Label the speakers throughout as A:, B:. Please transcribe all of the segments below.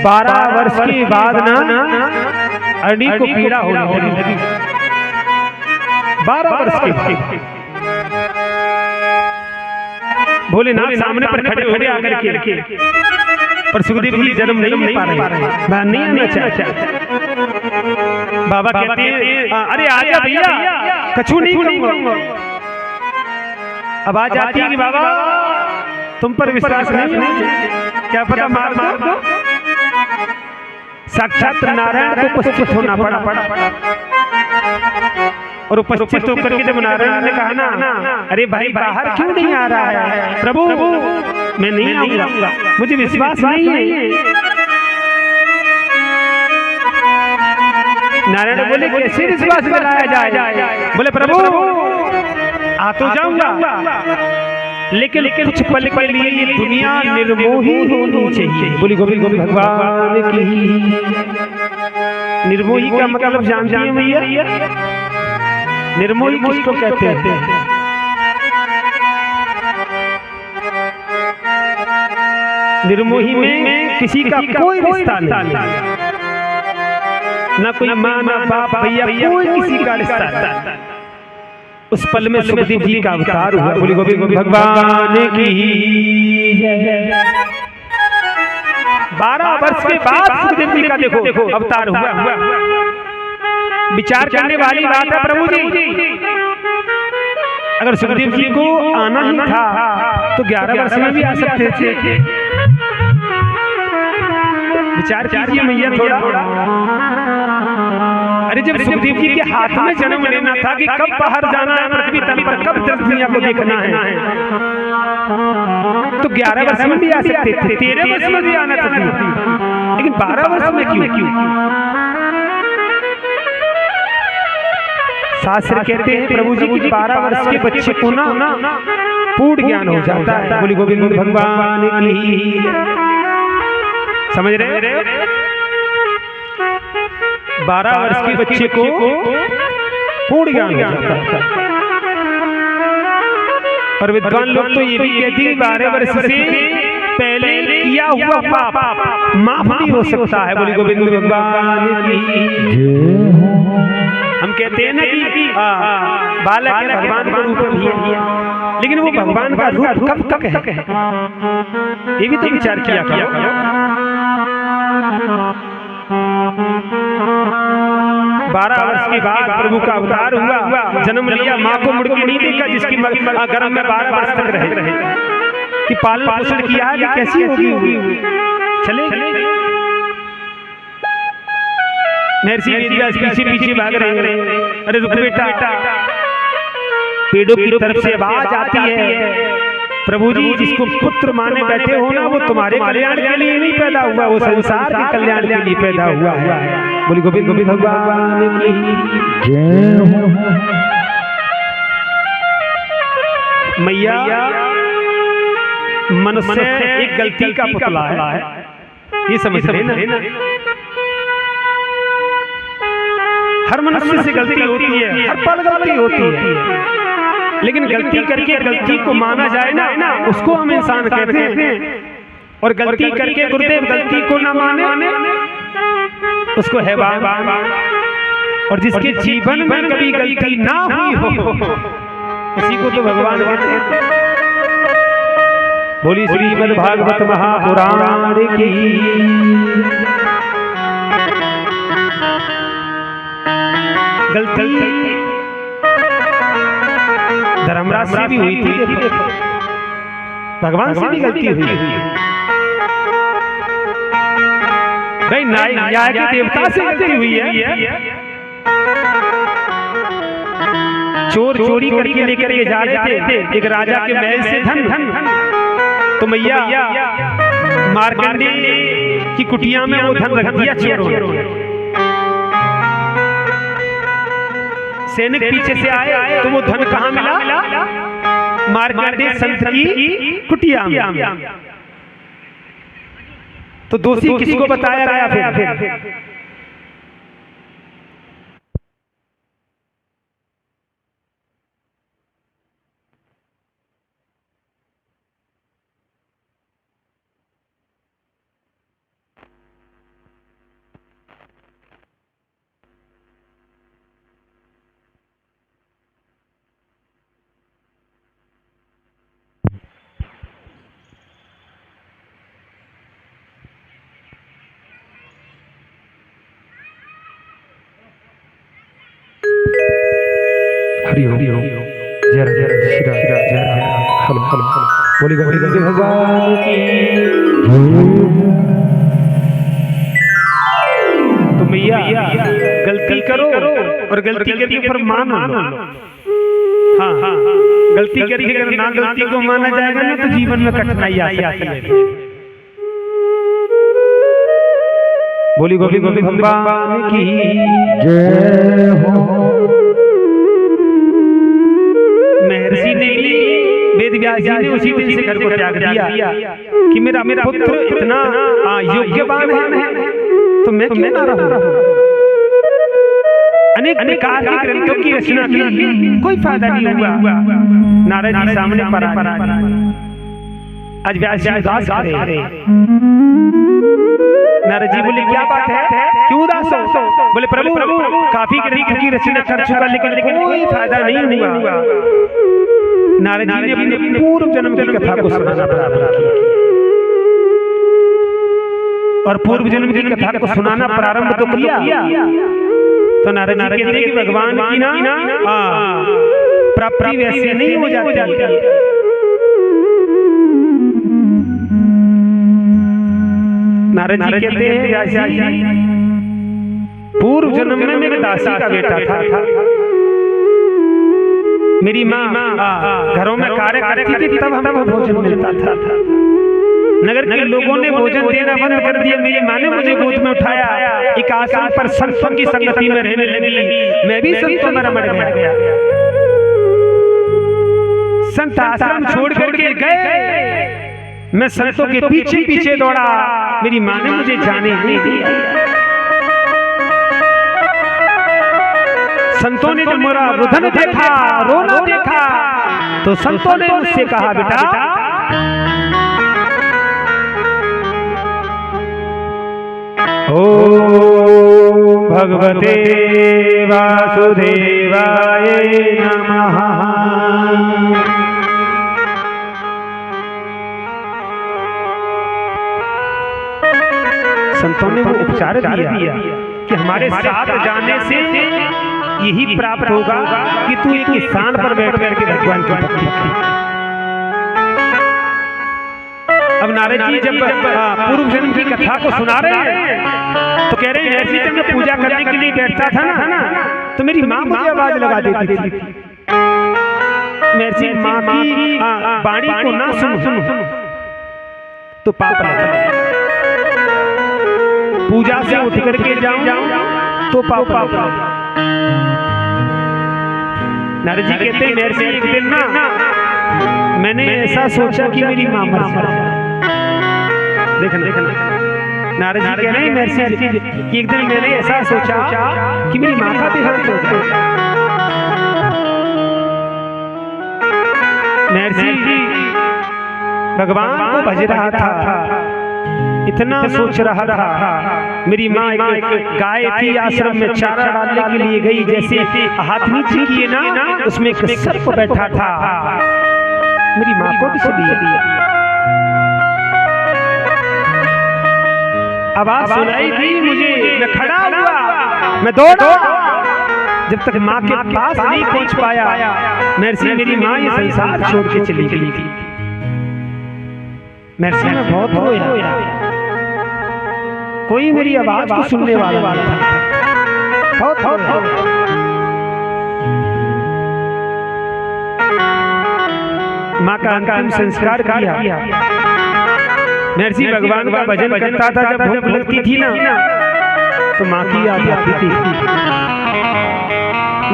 A: 12 वर्ष के बाद ना अरणी को पीड़ा होने लगी। 12 वर्ष के भोलेनाथ सामने पर खड़े हो गए आकर के, पर सुखदेव जी जन्म नहीं पा रहे, बाहर नहीं आना चाहते। बाबा कहते हैं अरे आजा भैया, कछु नहीं करूंगा। अब आ जाती है कि बाबा तुम पर विश्वास नहीं, क्या पता मार दो। साक्षात नारायण को उपस्थित होना पड़ा। और उपस्थित होकर के जब नारायण ने कहा ना, अरे भाई बाहर क्यों नहीं आ रहा है? प्रभु मैं नहीं आऊंगा, मुझे विश्वास नहीं है। नारायण बोले कैसे विश्वास दिलाया जाए? बोले प्रभु आ तो जाऊंगा, लेकिन कुछ पल के लिए ये दुनिया निर्मोही होनी चाहिए। बोली गोविंद गोविंद भगवान की। निर्मोही का मतलब जानती हैं भैया? निर्मोही किसको कहते हैं? निर्मोही में किसी का कोई रिश्ता नहीं, ना कोई माँ ना बाप भैया, कोई किसी का रिश्ता नहीं। उस पल में सुखदेव जी का अवतार हुआ। बोली गोविंद भगवान की। 12 वर्ष के बाद सुखदेव जी का देखो अवतार हुआ। विचार करने वाली बात है प्रभु जी। अगर सुखदेव जी को आना ही था तो 11 वर्ष में भी आ सकते थे। विचार कीजिए मैया थोड़ा। अरे जब सुखदेव जी के हाथ में जन्म लेना था कि कब बाहर जाना है पृथ्वी तल पर, कब दुनिया को देखना है, तो 11 वर्ष में भी आ सकते थे, 13 वर्ष में भी आना था, लेकिन 12 वर्ष में क्यों? शास्त्र कहते हैं प्रभु जी की 12 वर्ष के बच्चे को ना पूर्ण ज्ञान हो जाता है। बोली गोविंद भगवान की। समझ रहे? 12 वर्ष के बच्चे को पूर्ण ज्ञान हो जाता है। और विद्वान लोग तो ये भी कहते हैं 12 वर्ष से पहले किया हुआ पाप माफ नहीं हो सकता है। बोली गोविंद भगवान की। हम कहते हैं ना कि बालक है भगवान का रूप भी है, लेकिन वो भगवान का रूप कब तक है, ये भी तो विचार किया। 12 वर्ष के बाद प्रभु का अवतार हुआ, जन्म लिया, माँ को मुड़ के नहीं देखा जिसकी गर्भ में 12 वर्ष तक रहे, कि पालन पोषण किया है कि कैसी होगी। चले महर्षि वेदव्यास पीछे भाग रहे हैं। अरे रुक बेटा, पेड़ों की तरफ से आवाज आती है, प्रभु जी जिसको पुत्र माने बैठे हो ना, वो तुम्हारे कल्याण के लिए नहीं पैदा हुआ, वो संसार के कल्याण के लिए पैदा हुआ है। बोली गोविंद गोविंद भगवान की जय हो। मैया मनुष्य एक गलती का पुतला है, ये समझ रहे ना? हर मनुष्य से गलती होती है, हर पल गलती होती है, लेकिन गलती करके गलती को माना जाए ना, उसको हम इंसान कहते हैं। और गलती करके गुरुदेव गलती को ना माने, उसको हैवान। और जिसके जीवन में कभी गलती ना हुई हो, उसी को तो भगवान कहते हैं। बोली श्रीमद् भागवत महापुराण की। गलती धर्मराज से भी हुई थी, देखो भगवान से भी गलती हुई। भाई न्याय के देवता से गलती हुई है। चोर चोरी करके लेकर के जा रहे थे एक राजा के महल से धन, तो मैया मार्कंडेय की कुटिया में वो धन रख दिया चोरों ने। सैनिक पीछे से आए तो वो धन कहाँ मिला? मार्कंडेय संत की कुटिया में। तो दोषी किसको बताया गया फिर? हरि ओम जय जय श्री राम जय राम हलो हलो बोली गोविंद भगवान की। तो मैया गलती करो और गलती करके फिर मान लो। हाँ हाँ गलती करके अगर ना गलती को माना जाएगा ना तो जीवन में कठिनाई आ सकती है। बोली गोविंद भगवान की जय हो। महर्षि ने भी वेद व्यास जी ने उसी दिन से घर को त्याग दिया कि मेरा पुत्र इतना योग्यवान है तो मैं क्यों ना रहूं। अनेक प्रकार के ग्रंथों की रचना की, कोई फायदा नहीं हुआ। नारद जी सामने पर आज व्यास जी उदास करे। नारद जी बोले क्या बात है, क्यों उदास हो? बोले प्रभु काफी ग्रंथों की रचना कर चुका लेकिन कोई फायदा नहीं हुआ। नारद जी ने अपने पूर्व जन्म की कथा को सुनाना प्रारंभ किया और पूर्व जन्म की कथा को सुनाना प्रारंभ तो किया। तो नारद जी कहते हैं कि भगवान की ना प्राप्ति वैसे नहीं हो जाती। नारद जी कहते हैं व्यास जी पूर्व जन्म में मेरे दासी का बेटा था। मेरी माँ घरों में कार्य करती थी तब हमें भोजन मिलता था। नगर के लोगों ने भोजन देना बंद कर दिया। मेरी माँ ने मुझे गोद में उठाया, एक आश्रम पर संतों की संगति में रहने लगी। मैं भी संतों में रमण गया। संत आश्रम छोड़ करके गए, मैं संतों के पीछे पीछे दौड़ा। मेरी माँ ने मुझे जाने नहीं दिया। संतों ने जब मेरा रुदन देखा, रोना देखा, तो संतों ने मुझसे कहा बेटा ओम भगवते वासुदेवाय नमः। संतों ने वो उपचार दिया कि हमारे साथ जाने से यही प्राप्त होगा कि तू एक स्थान पर बैठ करके भगवान की भक्ति कर। अब नारद जी जब पूर्व जन्म की कथा को सुना रहे हैं तो कह रहे हैं ऐसी जब मैं पूजा करने के लिए बैठता था ना तो मेरी माँ मुझे आवाज लगा देती थी। मेरी माँ की वाणी को ना सुन तो पाप लगा। पूजा से उठ करके जाऊं तो पाप लगा। नारद जी कहते हैं मेरे से एक दिन ना मैंने ऐसा सोचा कि मेरी माँ मर जाए। देखना नारद जी कह रहे हैं मेरे से कि एक दिन मैंने ऐसा सोचा कि मेरी माँ का देहांत हो जाए। महर्षि भगवान को भज रहा था, इतना सोच रहा था। मेरी माँ एक गाय थी, आश्रम में चारा डालने के लिए गई। जैसे हाथ नीचे किए ना उसमें एक सर्प बैठा था। मेरी माँ को किस दिया आवाज सुनाई दी मुझे। मैं खड़ा हुआ, मैं दौड़ा। जब तक माँ के पास नहीं पहुंच पाया मेरी माँ ये संसार छोड़ के चली गई थी। महर्षि में बहुत रोया, कोई मेरी आवाज को सुनने वाला था। बहुत माँ का अंतिम संस्कार किया। महर्षि भगवान का भजन करता था। जब भूख लगती थी ना तो माँ की याद आती थी।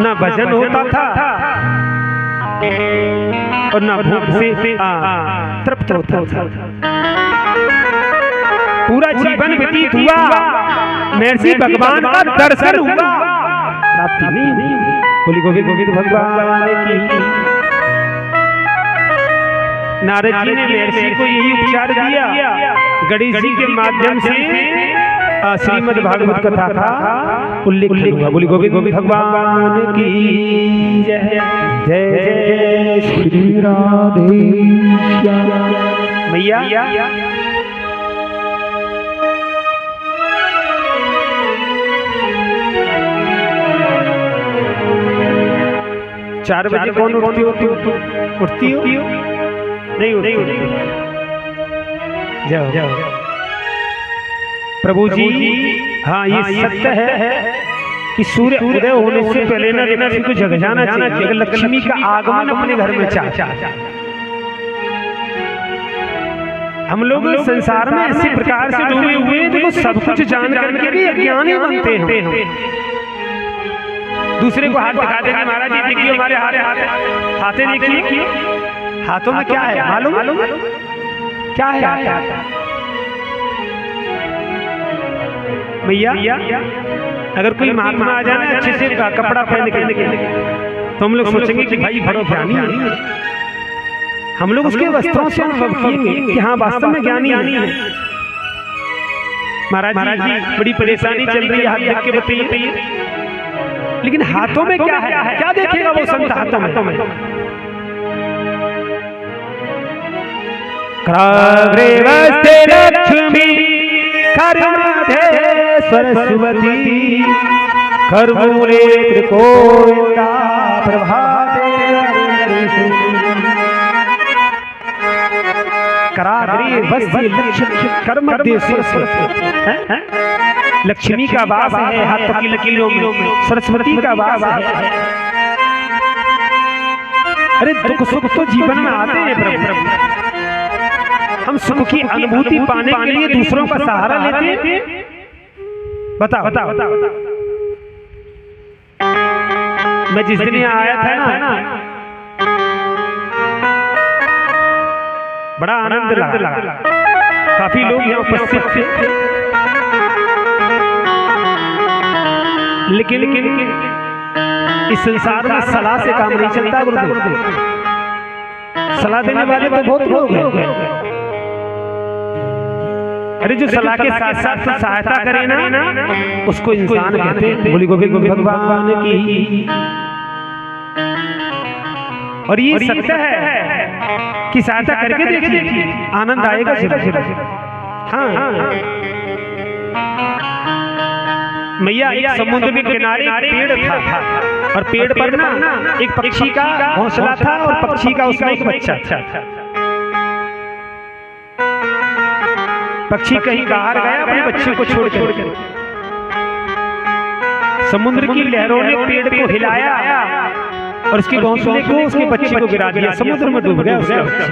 A: ना भजन होता था और ना भूख से तृप्त होता था। पूरा जीवन व्यतीत हुआ, महर्षि भगवान का दर्शन हुआ, प्राप्ति नहीं हुई। बोली गोविंद भगवान की। नारद जी ने महर्षि को यही उपचार दिया। गणेश जी के माध्यम से श्रीमद् भागवत कथा का उल्लेख हुआ। बोली गोविंद भगवान की जय जय जय श्री राधे मैया। 4 बजे कौन उठती हो? उठती हो? नहीं उठती। जाओ जाओ प्रभु जी। हाँ ये सत्य है कि सूर्य उदय होने से पहले ना देना तो जग जाना चाहिए। लक्ष्मी का आगमन अपने घर में चाहता। हम लोग संसार में इसी प्रकार से डूबे हुए हैं, देखो सब कुछ जान करके भी अज्ञानी बनते हैं। दूसरे को हाथ दिखा देंगे, महाराज जी देखिए हमारे हाथे देखिए, हाथों में क्या है मालूम? क्या है भैया? अगर कोई महात्मा आ जाए ना अच्छे से कपड़ा पहन के, तो हम लोग सोचेंगे कि भाई बड़ा ज्ञानी है। हम लोग उसके वस्त्रों से अनुभव किएंगे कि हाँ वास्तव में ज्ञानी है। महाराज जी बड़ी परेशानी चल रही है, हाथ देख के बताइए। लेकिन हाथों में क्या है? क्या देखेगा वो संत हाथों में? कराग्रे वस्ते लक्ष्मी करमध्य सरस्वती करमूले त्रिकोणा प्रभाते। कराग्रे वस्ते लक्ष्मी करमध्य सरस्वती, लक्ष्मी का वास है हाथों की लकीरों में, सरस्वती का वास है। अरे दुख सुख तो जीवन में आते हैं प्रभु, हम सुख की अनुभूति पाने के लिए दूसरों का सहारा लेते हैं। बताओ मैं जिस दिन यहाँ आया था ना, बड़ा आनंद लगा। काफी लोग यहाँ उपस्थित थे, लेकिन इस संसार में सलाह से काम नहीं चलता गुरुदेव। सलाह देने वाले तो बहुत लोग हैं। अरे जो सलाह के साथ साथ सहायता करे ना, उसको इंसान कहते हैं। बोली गोविंद भगवान की। और ये सत्य है कि सहायता करके देखिए, आनंद आएगा जरूर। हाँ मैया, एक समुद्र के किनारे एक पेड़ था, और पेड़ पर ना एक पक्षी का घोंसला था, और पक्षी का उसमें एक बच्चा था। पक्षी कहीं बाहर गया अपने बच्चे को छोड़कर। समुद्र की लहरों ने पेड़ को हिलाया और उसके घोंसले को, उसके बच्चे को गिरा दिया, समुद्र में डूब गया उसका बच्चा।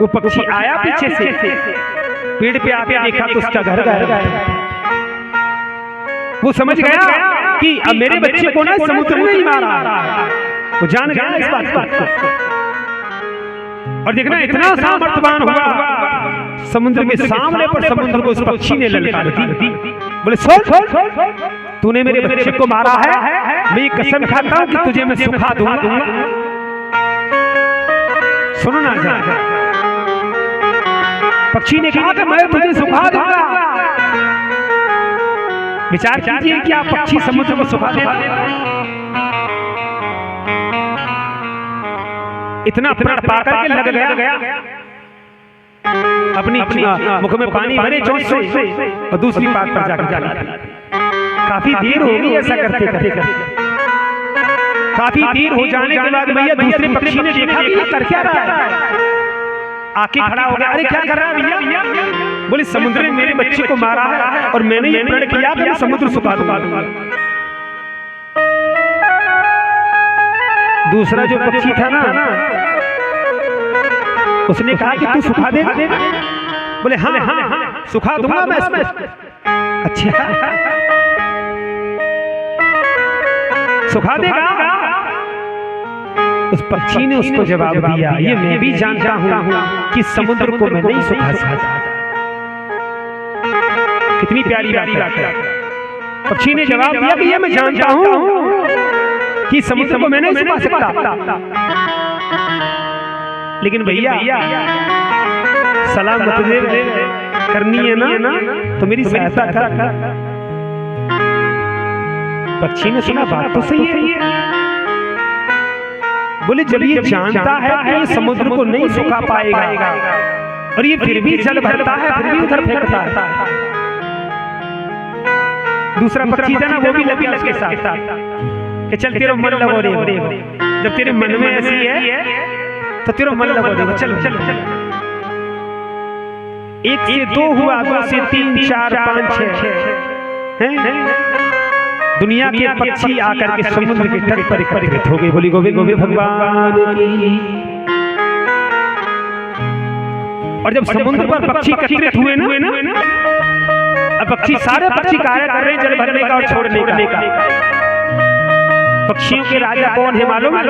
A: वो पक्षी आया पीछे से, पेड़ पे आके देखा तो उसका घर गायब। वो समझ गया कि अब मेरे बच्चे को ना समुद्र में ही मारा। वो जान गया इस बात को। और देखना इतना सामर्थ्यवान हुआ, समुद्र के सामने पर समुद्र को उस पक्षी ने ललकार दी। बोले सुन, तूने मेरे बच्चे को मारा है, मैं ये कसम खाता हूं कि तुझे मैं सुखा दूंगा। सुनो ना जा, पक्षी ने कहा कि मैं तुझे सुखा दूंगा। विचार कीजिए कि आप पक्षी समुद्र को सुखा देगा? इतना प्राण पाकर के लग गया, अपनी मुख में पानी भरे जोश से, और दूसरी बात पर जाकर काफी देर हो गई ऐसा करते करते। काफी देर हो जाने के बाद भैया दूसरे पक्षी ने देखा कि कर क्या रहा है, आके खड़ा हो गया। अरे क्या कर रहा है भैया? बोले समुद्र ने मेरे बच्चे को मारा है, और मैंने ये प्रण किया कि मैं समुद्र सुखा दूंगा। दूसरा जो पक्षी था ना, उसने कहा कि तू सुखा देगा? बोले हाँ सुखा दूंगा मैं इसमें। अच्छा सुखा देगा? उस पक्षी ने उसको जवाब दिया, ये मैं भी जानता हूं कि समुद्र को मैं नहीं सुखा सकता। कितनी प्यारी बात है। पक्षी ने जवाब दिया कि ये मैं जानता हूं कि समुद्र को मैं नहीं सुखा सकता, लेकिन भैया सलाह मत दे, करनी है ना तो मेरी सहायता कर। पक्षी ने सुना बात तो सही है। बोले जब ये जानता है कि ये समुद्र को नहीं सुखा पाएगा, और ये फिर भी जल भरता है, फिर भी उधर फेंकता है। दूसरा पक्षी था ना, वो भी लगा उसके साथ। कि चल तेरा मन लगो रे, जब तेरे मन में ऐसी है तो तेरा मन लगो रे, चल चल चल। 1 से 2 हुआ, 2 से 3 4 5 6 हैं दुनिया के पक्षी आकर के समुद्र के तट पर एकत्रित हो गए। बोली गोविंद गोविंद भगवान की। और जब समुद्र पर पक्षी एकत्रित हुए ना, अब पक्षी सारे पक्षी कार्य कर रहे हैं जल भरने का और छोड़ने का। पक्षियों के राजा कौन है मालूम है?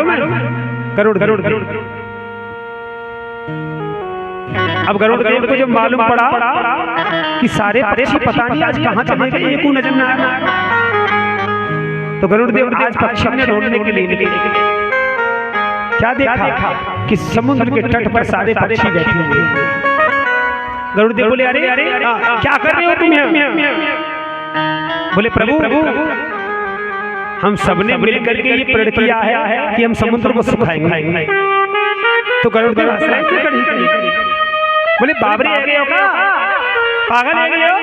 A: गरुड़। अब गरुड़ देव को जब मालूम पड़ा कि सारे पक्षी पता नहीं आज कहां चले गए, एक नजर न आया, तो गरुड़ देव आज पक्षियों ने ढूंढने के लिए निकले। क्या देखा कि समुद्र के तट पर सारे पक्षी बैठे हुए। गरुड़ देव बोले अरे क्या कर रहे हो तुम यहाँ? बोले प्रभु हम सबने मिलकर के ये प्रण किया है कि हम समुद्र को सुखाएंगे। तो गरुड़ देव बोले बाबरे आ गए हो क्या, पागल आ गए हो?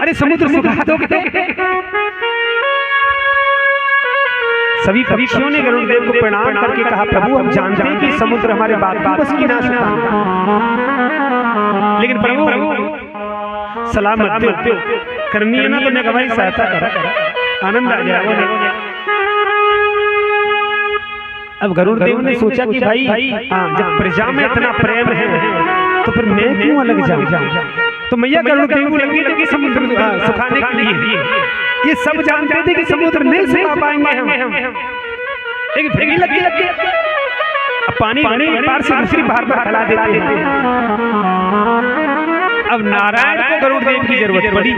A: अरे समुद्र सुखा दोगे? सभी पक्षियों ने गरुड़ देव को प्रणाम करके कहा प्रभु हम जानते हैं कि समुद्र हमारे बाप बस की ना सुखा, लेकिन प्रभु सलामत करनी है ना तो मैं हमारी सहायता कर, आनंद आ जाएगा। अब गरुड़ देव ने सोचा कि भाई जब प्रजा में इतना प्रेम है तो फिर मैं क्यों अलग जाऊं? तो मैया गरुड़ देव को लगी थी कि समुद्र सुखाने के लिए। ये सब जानते थे कि समुद्र नहीं सुखा पाएंगे हम, लेकिन फिर भी लगे अब पानी पार से दूसरी बार खिला देते हैं। अब नारायण को गरुड़ देव की जरूरत पड़ी।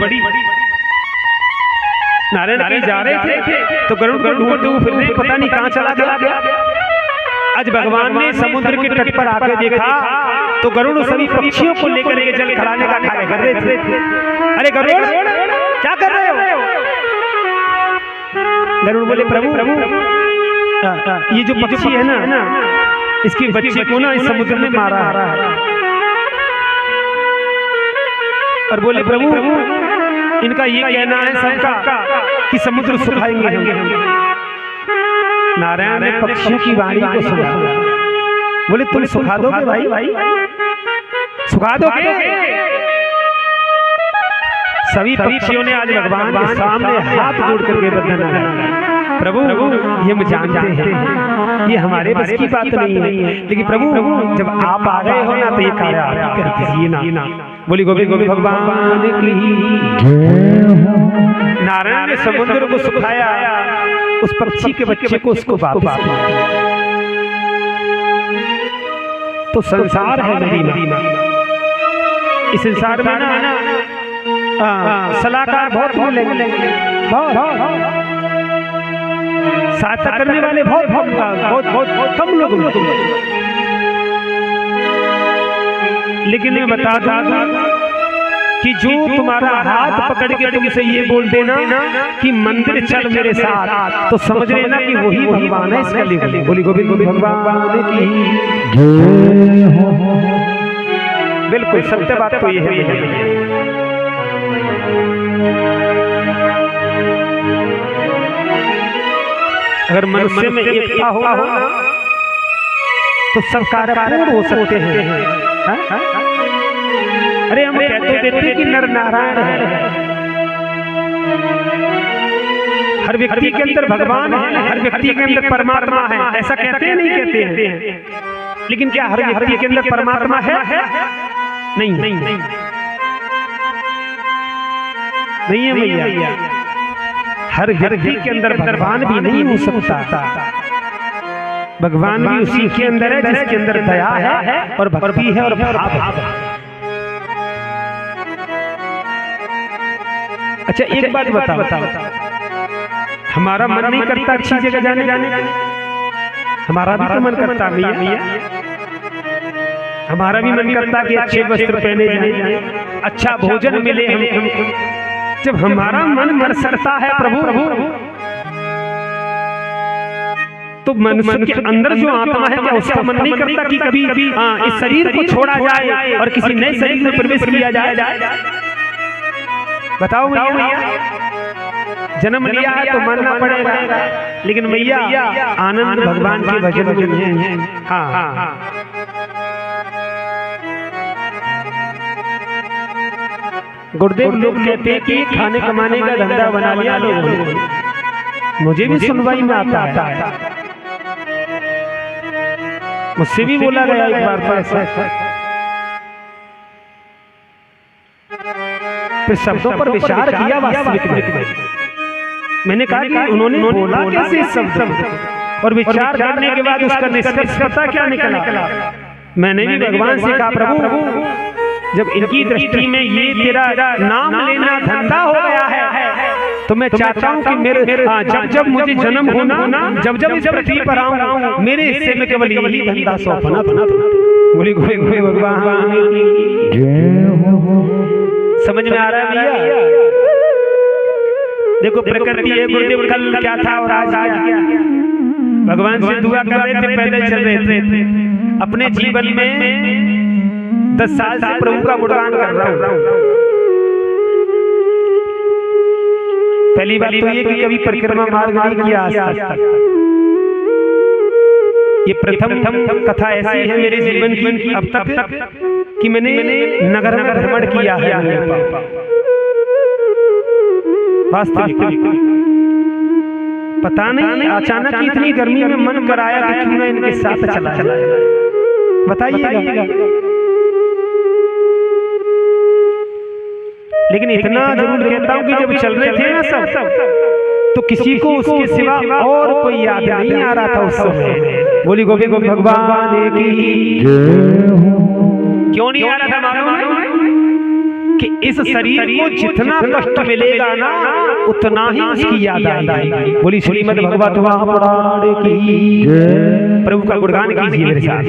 A: नारायण कहीं जा रहे थे तो गरुड़ को ढूंढते हुए फिर पता नहीं कहां चला गया। आज भगवान ने समुद्र के तट पर आकर देखा तो गरुड़ सभी पक्षियों को लेकर के जल खिलाने का कार्य कर रहे थे। अरे गरुड़ क्या कर रहे हो? गरुड़ बोले प्रभु ये जो पक्षी है ना इसके बच्चे को ना इस समुद्र में मारा है। और बोले प्रभु इनका ये कहना है सबका कि समुद्र सुखाएंगे हम। नारायण ने पक्षियों की वाणी को सुना। बोले तुम सुखा दोगे भाई? सुखा दोगे? सभी पक्षियों ने आज भगवान के सामने हाथ जोड़ करके वंदना की। प्रभु ये हम जानते हैं ये हमारे बस की बात नहीं है, लेकिन प्रभु जब आप आ गए हो ना तो ये कार्य आप कर दीजिए ना। बोली गोविंद गोविंद भगवान की। नारायण ने समुद्र को सुखाया, उस पक्षी के बच्चे को उसको वापस किया। तो संसार है मेरी मां, इस संसार में ना सलाहकार बहुत मिलेंगे, बहुत सहायता करने वाले बहुत कम लोग मिलेंगे। लेकिन मैं बता दूं कि जो तुम्हारा हाथ पकड़ के तुमसे ये बोल देना कि मंदिर चल मेरे साथ, तो समझ लेना कि वही भगवान है इसका लिए। बोली गोविंद गोविंद भगवान की। बिल्कुल सत्य बात तो ये है। अगर मनुष्य में एकता हो तो सब कार्य पूर्ण हो सकते हैं। अरे हम कहते देते कि नर नारायण है, हर व्यक्ति के अंदर भगवान है, हर व्यक्ति के अंदर परमात्मा है, ऐसा कहते हैं नहीं कहते हैं? लेकिन क्या हर व्यक्ति के अंदर परमात्मा है? नहीं है भैया। हर व्यक्ति के अंदर भगवान भी नहीं हो सकता। भगवान भी उसी के अंदर है जिसके अंदर दया है और भक्ति है और भाव है। अच्छा एक बात बताओ, हमारा मन नहीं करता अच्छी जगह जाने हमारा भी तो मन करता भैया। हमारा भी मन करता कि अच्छे वस्त्र पहने जाए, अच्छा भोजन मिले हमको। जब हमारा मन सरता है प्रभु तो मनुष्य के अंदर जो आत्मा है क्या उसका मन नहीं करता कि कभी इस शरीर को छोड़ा जाए और किसी नए शरीर में प्रवेश किया जाए? बताओ भैया। जन्म लिया है तो मानना पड़ेगा, लेकिन मैया आनंद भगवान के भजन में है। हाँ, गुरुदेव लोग कहते हैं कि खाने कमाने का धंधा बना लिया लोगों ने, मुझे भी सुनवाई में आता है, मुझसे भी बोला गया एक बार तो ऐसा, फिर शब्दों पर विचार किया वास्तविक में। मैंने कहा कि उन्होंने बोला कैसे शब्द, और विचार करने के बाद उसका निष्कर्ष पता क्या निकला। मैंने भी भगवान से कहा, प्रभु जब इनकी दृष्टि में ये तेरा नाम लेना धंधा हो गया है, तो मैं चाहता हूँ कि मेरे जब जब मुझे जन्म होना, जब जब इस पृथ्वी पर आऊँ, मेरे हिस्से में केवल यही धंधा सौंपना। बोली भगवान, समझ में आ रहा है भैया? देखो प्रकृति है, गुरुदेव कल क्या था और आज क्या। भगवान से दुआ कर रहे थे, पैदल चल रहे थे, अपने जीवन में 10 साल से प्रभु का गुणगान कर रहा हूं। पहली बात तो ये कि कभी परिक्रमा मार्ग नहीं किया आज तक। ये प्रथम कथा ऐसी है मेरे जीवन की अब तक कि मैंने नगर में भ्रमण किया है। वास्तविक पता नहीं अचानक इतनी गर्मी में मन कराया कि क्यों मैं इनके साथ चला जाए, बताइएगा। लेकिन इतना जरूर कहता हूँ कि जब चल रहे थे ना सब, तो किसी को उसके सिवा और कोई याद नहीं आ रहा था उस समय। बोली गोविंद भगवान की। क्यों नहीं आ रहा था मालूम है? कि इस शरीर को जितना कष्ट मिलेगा ना, उतना ही उसकी याद आएगी। बोली श्रीमद् भगवत महापुराण की। प्रभु का गुणगान कीजिए मेरे साथ।